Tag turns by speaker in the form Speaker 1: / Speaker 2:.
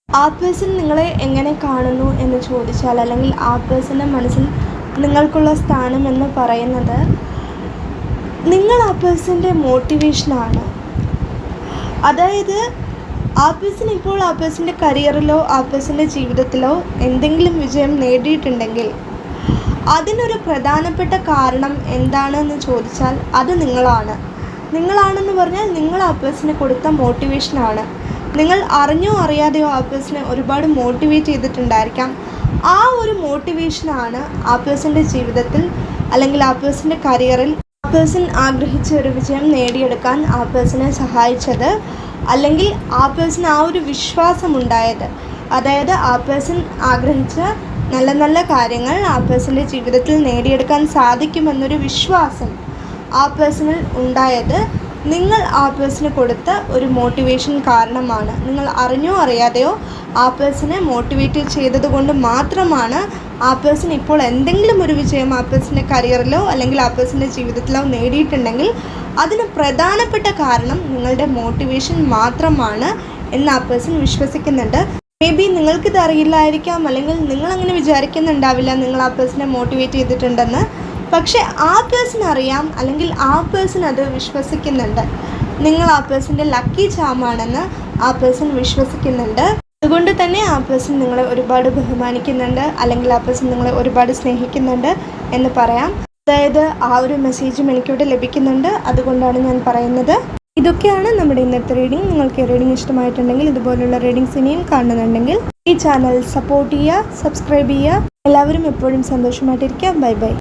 Speaker 1: ആ പേഴ്സൺ നിങ്ങളെ എങ്ങനെ കാണുന്നു എന്ന് ചോദിച്ചാൽ, അല്ലെങ്കിൽ ആ പേഴ്സൻ്റെ മനസ്സിൽ നിങ്ങൾക്കുള്ള സ്ഥാനം എന്ന് പറയുന്നത്, നിങ്ങൾ ആ പേഴ്സൻ്റെ മോട്ടിവേഷനാണ്. അതായത് ആ പേഴ്സൺ ഇപ്പോൾ ആ പേഴ്സൻ്റെ കരിയറിലോ ആ പേഴ്സൻ്റെ ജീവിതത്തിലോ എന്തെങ്കിലും വിജയം നേടിയിട്ടുണ്ടെങ്കിൽ അതിനൊരു പ്രധാനപ്പെട്ട കാരണം എന്താണെന്ന് ചോദിച്ചാൽ അത് നിങ്ങളാണെന്ന് പറഞ്ഞാൽ നിങ്ങൾ ആ പേഴ്സണ് കൊടുത്ത മോട്ടിവേഷനാണ്. നിങ്ങൾ അറിഞ്ഞോ അറിയാതെയോ ആ പേഴ്സണെ ഒരുപാട് മോട്ടിവേറ്റ് ചെയ്തിട്ടുണ്ടായിരിക്കാം. ആ ഒരു മോട്ടിവേഷനാണ് ആ പേഴ്സൻ്റെ ജീവിതത്തിൽ അല്ലെങ്കിൽ ആ പേഴ്സൻ്റെ കരിയറിൽ ആ പേഴ്സൺ ആഗ്രഹിച്ച ഒരു വിജയം നേടിയെടുക്കാൻ ആ പേഴ്സണെ സഹായിച്ചത്, അല്ലെങ്കിൽ ആ പേഴ്സൺ ആ ഒരു വിശ്വാസമുണ്ടായത്. അതായത് ആ പേഴ്സൺ ആഗ്രഹിച്ച നല്ല നല്ല കാര്യങ്ങൾ ആ പേഴ്സൻ്റെ ജീവിതത്തിൽ നേടിയെടുക്കാൻ സാധിക്കുമെന്നൊരു വിശ്വാസം ആ പേഴ്സണിൽ ഉണ്ടായത് നിങ്ങൾ ആ പേഴ്സണ് കൊടുത്ത ഒരു മോട്ടിവേഷൻ കാരണമാണ്. നിങ്ങൾ അറിഞ്ഞോ അറിയാതെയോ ആ പേഴ്സണെ മോട്ടിവേറ്റ് ചെയ്തത് കൊണ്ട് മാത്രമാണ് ആ പേഴ്സൺ ഇപ്പോൾ എന്തെങ്കിലും ഒരു വിജയം ആ പേഴ്സൻ്റെ കരിയറിലോ അല്ലെങ്കിൽ ആ പേഴ്സൻ്റെ ജീവിതത്തിലോ നേടിയിട്ടുണ്ടെങ്കിൽ അതിന് പ്രധാനപ്പെട്ട കാരണം നിങ്ങളുടെ മോട്ടിവേഷൻ മാത്രമാണ് എന്ന് ആ പേഴ്സൺ വിശ്വസിക്കുന്നുണ്ട്. മേ ബി നിങ്ങൾക്കിത് അറിയില്ലായിരിക്കാം, അല്ലെങ്കിൽ നിങ്ങളങ്ങനെ വിചാരിക്കുന്നുണ്ടാവില്ല നിങ്ങൾ ആ പേഴ്സണെ മോട്ടിവേറ്റ് ചെയ്തിട്ടുണ്ടെന്ന്. പക്ഷേ ആ പേഴ്സൺ അറിയാം, അല്ലെങ്കിൽ ആ പേഴ്സൺ അത് വിശ്വസിക്കുന്നുണ്ട്. നിങ്ങൾ ആ പേഴ്സൻ്റെ ലക്കി ചാമാണെന്ന് ആ പേഴ്സൺ വിശ്വസിക്കുന്നുണ്ട്. അതുകൊണ്ട് തന്നെ ആ പേഴ്സൺ നിങ്ങളെ ഒരുപാട് ബഹുമാനിക്കുന്നുണ്ട്, അല്ലെങ്കിൽ ആ പേഴ്സൺ നിങ്ങളെ ഒരുപാട് സ്നേഹിക്കുന്നുണ്ട് എന്ന് പറയാം. അതായത് ആ ഒരു മെസ്സേജും എനിക്കിവിടെ ലഭിക്കുന്നുണ്ട്. അതുകൊണ്ടാണ് ഞാൻ പറയുന്നത്. ഇതൊക്കെയാണ് നമ്മുടെ ഇന്നത്തെ റീഡിംഗ്. നിങ്ങൾക്ക് ഈ റീഡിംഗ് ഇഷ്ടമായിട്ടുണ്ടെങ്കിൽ, ഇതുപോലുള്ള റീഡിങ്സ് ഇനിയും കാണുന്നുണ്ടെങ്കിൽ ഈ ചാനൽ സപ്പോർട്ട് ചെയ്യുക, സബ്സ്ക്രൈബ് ചെയ്യുക. എല്ലാവരും എപ്പോഴും സന്തോഷമായിട്ടിരിക്കുക. Bye bye.